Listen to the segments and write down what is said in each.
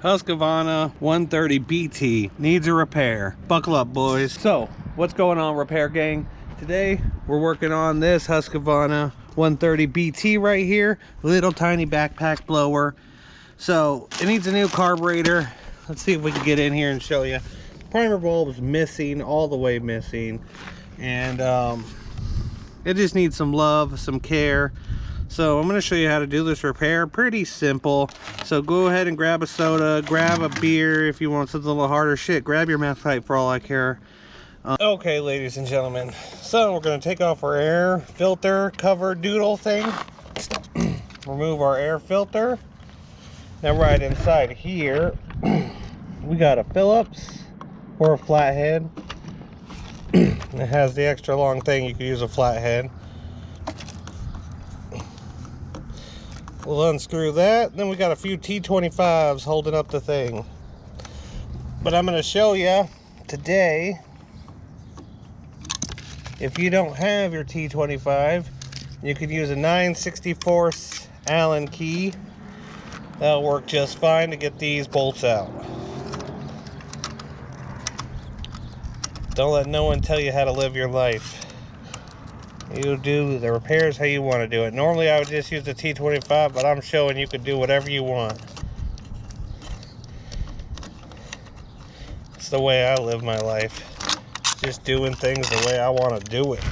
Husqvarna 130 BT needs a repair. Buckle up, boys. So, what's going on, repair gang? Today, we're working on this Husqvarna 130 BT right here. Little tiny backpack blower. So, it needs a new carburetor. Let's see if we can get in here and show you. Primer bulb's missing, all the way missing. And it just needs some love, some care. So I'm going to show you how to do this repair. Pretty simple. So go ahead and grab a soda, grab a beer if you want something a little harder. Shit, grab your meth pipe for all I care. Okay, ladies and gentlemen. So we're going to take off our air filter cover doodle thing. Remove our air filter. Now right inside here, we got a Phillips or a flathead. It has the extra long thing. You could use a flathead. We'll unscrew that. Then we got a few T25s holding up the thing. But I'm going to show you today, if you don't have your T25, you could use a 9/64 Allen key. That'll work just fine to get these bolts out. Don't let no one tell you how to live your life. You do the repairs how you want to do it. Normally I would just use the T25, but I'm showing you could do whatever you want. It's the way I live my life. Just doing things the way I want to do it.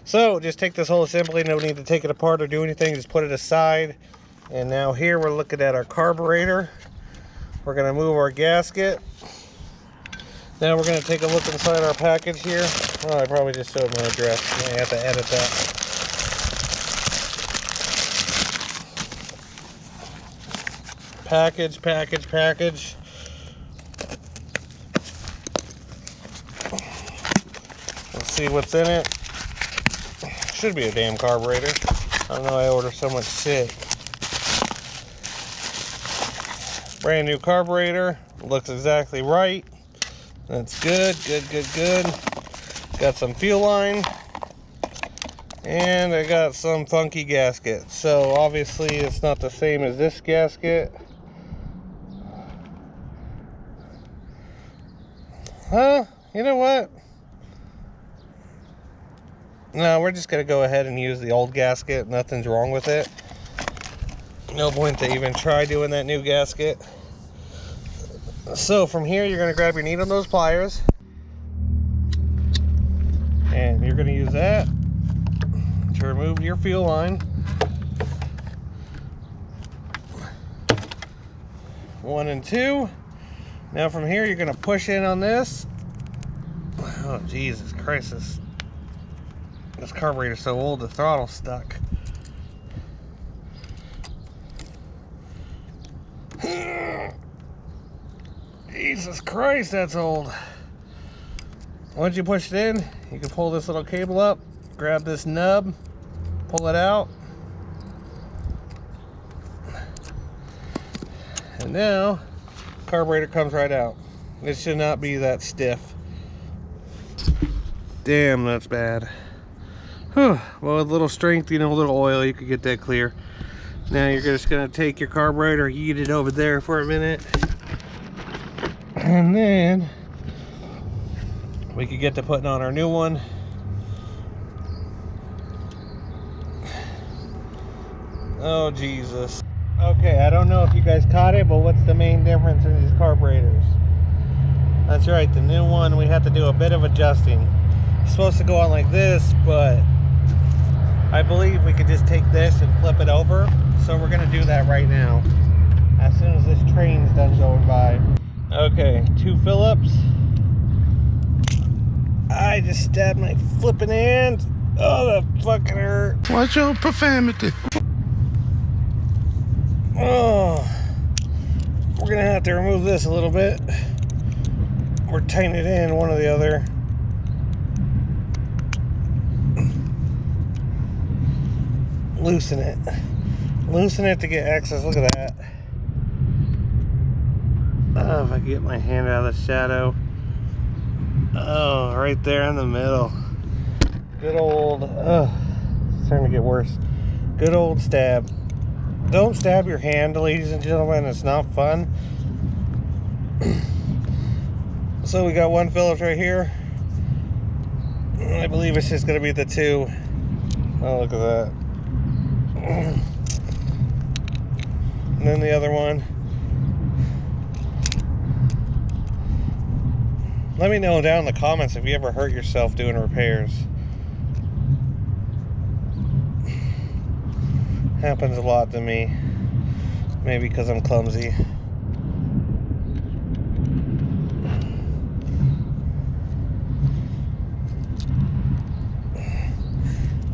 So just take this whole assembly. No need to take it apart or do anything. Just put it aside. And now here we're looking at our carburetor. We're going to move our gasket. Now we're going to take a look inside our package here. Oh, I probably just showed my address. I have to edit that. Package. Let's see what's in it. Should be a damn carburetor. I don't know, I order so much shit. Brand new carburetor. Looks exactly right. That's good. Got some fuel line. And I got some funky gasket. So obviously it's not the same as this gasket. Huh? You know what? No, we're just going to go ahead and use the old gasket. Nothing's wrong with it. No point to even try doing that new gasket. So from here, you're going to grab your needle nose pliers. And you're going to use that to remove your fuel line. 1 and 2. Now from here, you're going to push in on this. Oh, Jesus Christ. This carburetor's so old, the throttle's stuck. Jesus Christ, that's old. Once you push it in, you can pull this little cable up, grab this nub, pull it out. And now, carburetor comes right out. It should not be that stiff. Damn, that's bad. Whew. Well, with a little strength, you know, a little oil, you could get that clear. Now you're just gonna take your carburetor, yeet it over there for a minute. And then we could get to putting on our new one. Oh, Jesus. Okay, I don't know if you guys caught it, but what's the main difference in these carburetors? That's right, the new one, we have to do a bit of adjusting. It's supposed to go on like this, but I believe we could just take this and flip it over. So we're gonna do that right now, as soon as this train's done going by. Okay, 2 Phillips. I just stabbed my flipping hand. Oh, that fucking hurt. Watch your profanity. Oh, we're gonna have to remove this a little bit, or tighten it in, one or the other. Loosen it to get access. Look at that. Oh, if I can get my hand out of the shadow. Oh, right there in the middle. Good old, it's starting to get worse. Good old stab. Don't stab your hand, ladies and gentlemen. It's not fun. So we got one Phillips right here. I believe it's just going to be the 2. Oh, look at that. And then the other one. Let me know down in the comments if you ever hurt yourself doing repairs. Happens a lot to me. Maybe because I'm clumsy.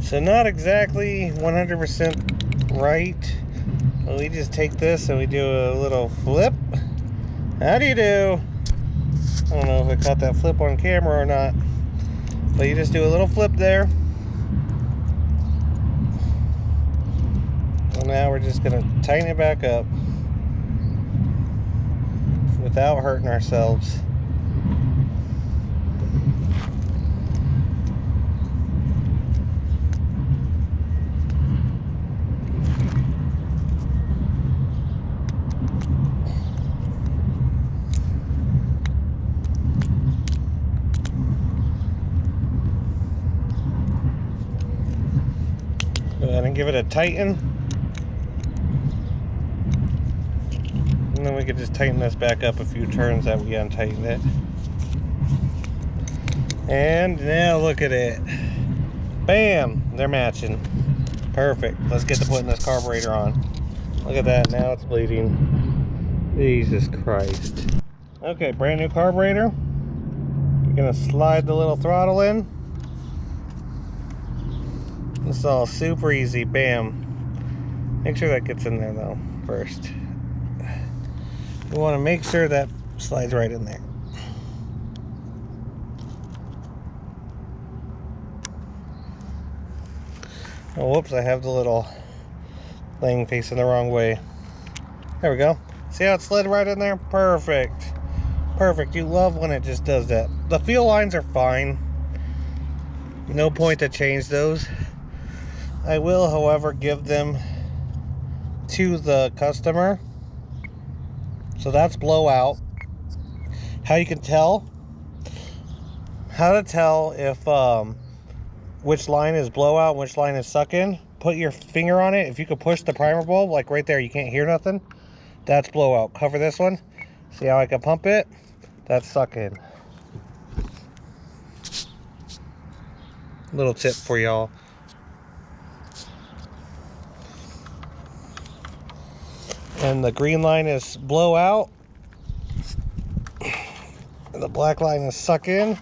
So not exactly 100% right. But we just take this and we do a little flip. How do you do? I don't know if I caught that flip on camera or not. But you just do a little flip there. And now we're just going to tighten it back up without hurting ourselves. Go ahead and give it a tighten. And then we could just tighten this back up a few turns that we untightened it. And now look at it. Bam! They're matching. Perfect. Let's get to putting this carburetor on. Look at that. Now it's bleeding. Jesus Christ. Okay, brand new carburetor. You're going to slide the little throttle in. It's all super easy. Bam. Make sure that gets in there though first. You want to make sure that slides right in there. Oh, whoops, I have the little thing facing the wrong way. There we go. See how it slid right in there? Perfect. Perfect. You love when it just does that. The fuel lines are fine. No point to change those. I will, however, give them to the customer. So that's blowout. How you can tell? How to tell if which line is blowout, which line is suck in. Put your finger on it. If you could push the primer bulb, like right there, you can't hear nothing. That's blowout. Cover this one. See how I can pump it? That's suck in. Little tip for y'all. And the green line is blowout. And the black line is suck in.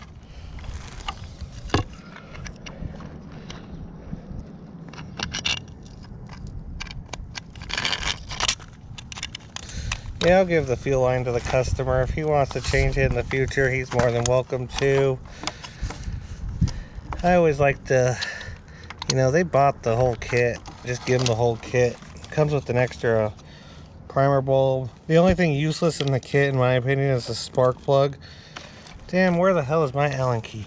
Yeah, I'll give the fuel line to the customer. If he wants to change it in the future, he's more than welcome to. I always like to, you know, they bought the whole kit. Just give them the whole kit. Comes with an extra primer bulb. The only thing useless in the kit, in my opinion, is the spark plug. Damn, where the hell is my Allen key?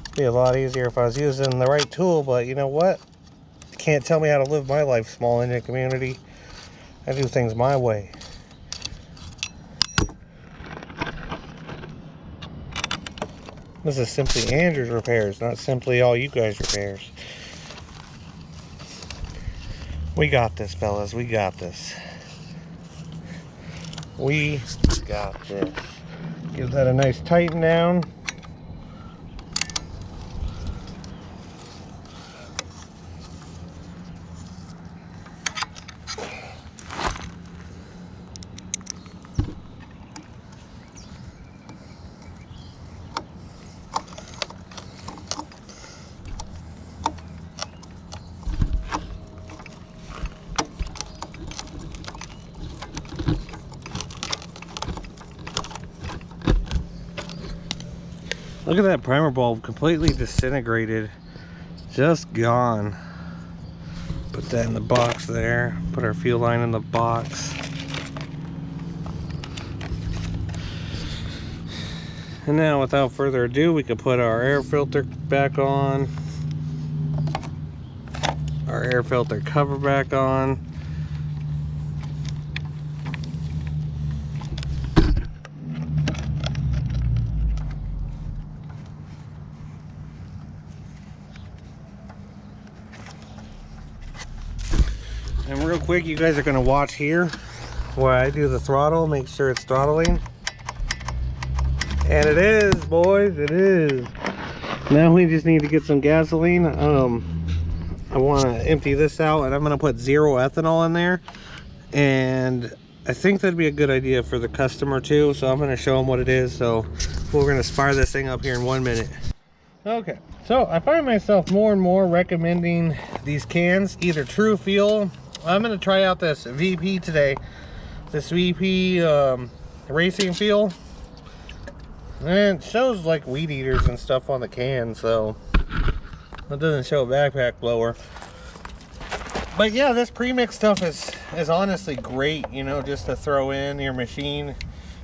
It'd be a lot easier if I was using the right tool, but you know what? You can't tell me how to live my life, small engine community. I do things my way. This is simply Andrew's repairs, not simply all you guys' repairs. We got this, fellas. We got this. We got this. Give that a nice tighten down. Look at that primer bulb, completely disintegrated, just gone. Put that in the box there, put our fuel line in the box. And now without further ado, we can put our air filter back on. Our our air filter cover back on. And real quick, you guys are going to watch here where I do the throttle, make sure it's throttling. And it is, boys, it is. Now we just need to get some gasoline. I want to empty this out, and I'm going to put 0 ethanol in there. And I think that'd be a good idea for the customer too, so I'm going to show them what it is. So we're going to fire this thing up here in 1 minute. Okay, so I find myself more and more recommending these cans, either True Fuel. I'm going to try out this VP today, this VP racing fuel. And it shows like weed eaters and stuff on the can, so it doesn't show a backpack blower. But yeah, this premix stuff is honestly great, you know, just to throw in your machine.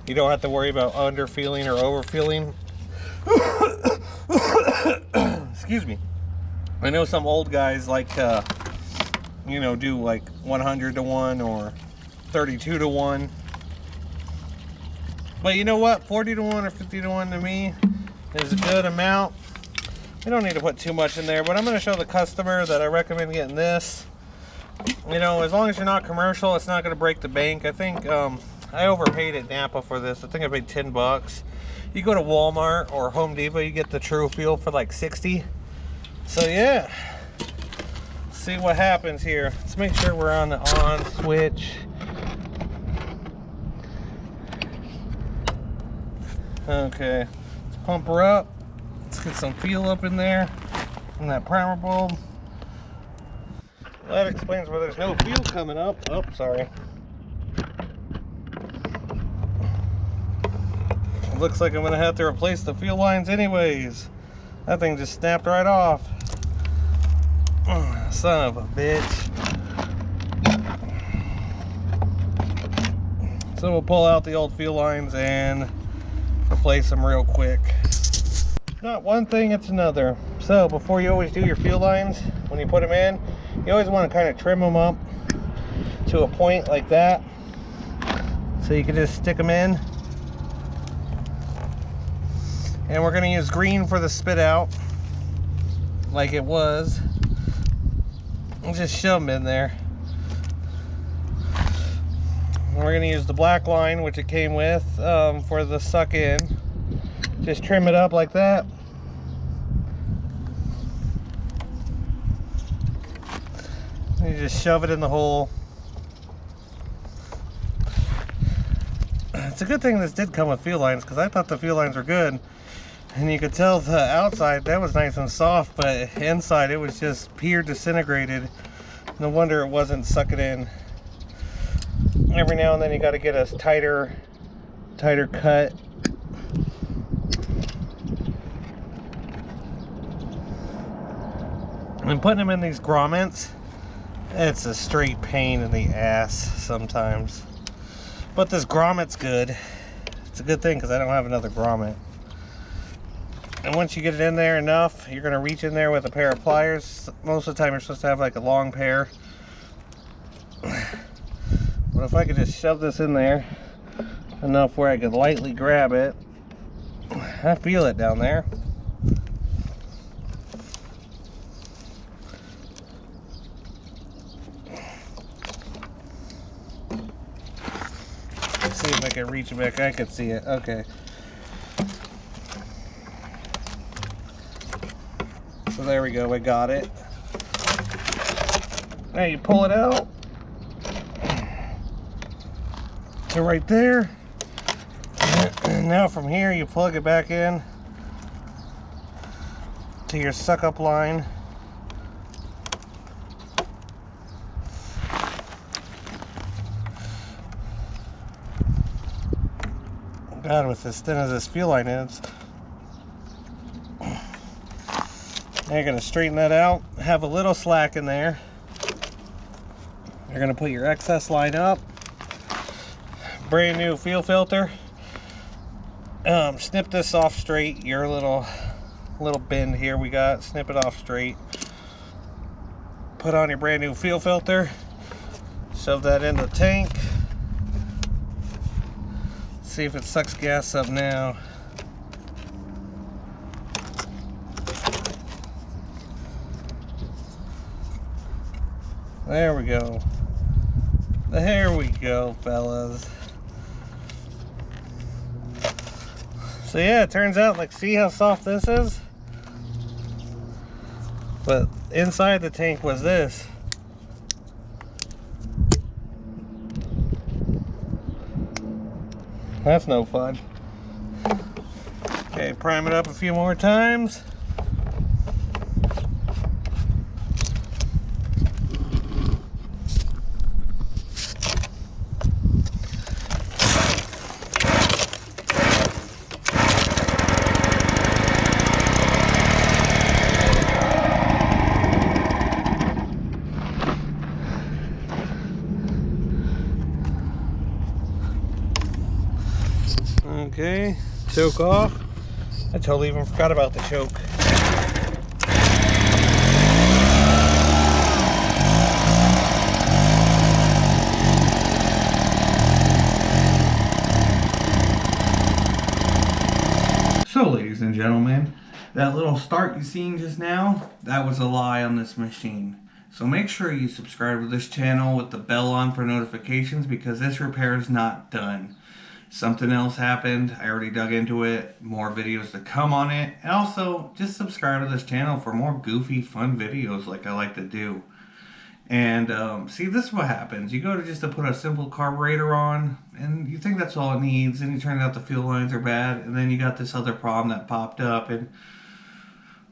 You don't have to worry about underfeeling or overfeeling. Excuse me. I know some old guys like to, you know, do like 100 to 1 or 32 to 1. But you know what, 40 to 1 or 50 to 1 to me is a good amount. We don't need to put too much in there, but I'm going to show the customer that I recommend getting this. You know, as long as you're not commercial, it's not going to break the bank. I think I overpaid at Napa for this. I think I paid 10 bucks. You go to Walmart or Home Depot, you get the True Fuel for like 60. So yeah, let's see what happens here. Let's make sure we're on the on switch. Okay, let's pump her up. Let's get some fuel up in there in that primer bulb. Well, that explains why there's no fuel coming up. Oh, sorry. It looks like I'm gonna have to replace the fuel lines anyways. That thing just snapped right off. Son of a bitch. So we'll pull out the old fuel lines and replace them real quick. Not one thing, it's another. So before you always do your fuel lines, when you put them in, you always want to kind of trim them up to a point like that, so you can just stick them in. And we're going to use green for the spit out, like it was, and just shove them in there. And we're going to use the black line, which it came with, for the suck in. Just trim it up like that. And you just shove it in the hole. It's a good thing this did come with fuel lines, because I thought the fuel lines were good. And you could tell the outside, that was nice and soft, but inside it was just pure disintegrated. No wonder it wasn't sucking in. Every now and then you got to get a tighter cut. And putting them in these grommets, it's a straight pain in the ass sometimes. But this grommet's good. It's a good thing because I don't have another grommet. And once you get it in there enough, you're going to reach in there with a pair of pliers. Most of the time you're supposed to have like a long pair. But if I could just shove this in there enough where I could lightly grab it, I feel it down there. Let's see if I can reach it back. I can see it. Okay. So there we go. We got it. Now you pull it out. So right there. And now from here you plug it back in to your suck up line. God, with as thin as this fuel line is. Now you're going to straighten that out, have a little slack in there. You're going to put your excess line up. Brand new fuel filter. Snip this off straight. Your little bend here we got. Snip it off straight. put on your brand new fuel filter. Shove that in the tank. See if it sucks gas up now. There we go. There we go, fellas. So yeah, it turns out, like, see how soft this is? But inside the tank was this. That's no fun. Okay, prime it up a few more times. Okay, choke off. I totally even forgot about the choke. So, ladies and gentlemen, that little start you seen just now, that was a lie on this machine. So make sure you subscribe to this channel with the bell on for notifications, because this repair is not done. Something else happened. I already dug into it. More videos to come on it. And also, just subscribe to this channel for more goofy, fun videos like I like to do. And see, this is what happens. You go to just to put a simple carburetor on, and you think that's all it needs, and you turn out the fuel lines are bad, and then you got this other problem that popped up, and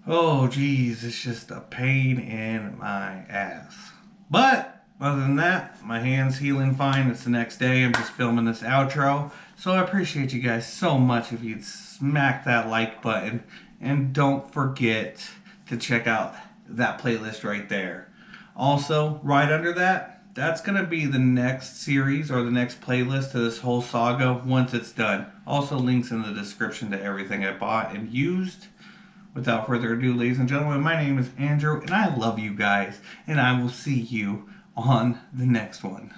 oh geez, it's just a pain in my ass. But other than that, my hand's healing fine. It's the next day. I'm just filming this outro. So I appreciate you guys so much if you'd smack that like button. And don't forget to check out that playlist right there. Also, right under that, that's going to be the next series or the next playlist to this whole saga once it's done. Also, links in the description to everything I bought and used. Without further ado, ladies and gentlemen, my name is Andrew, and I love you guys. And I will see you on the next one.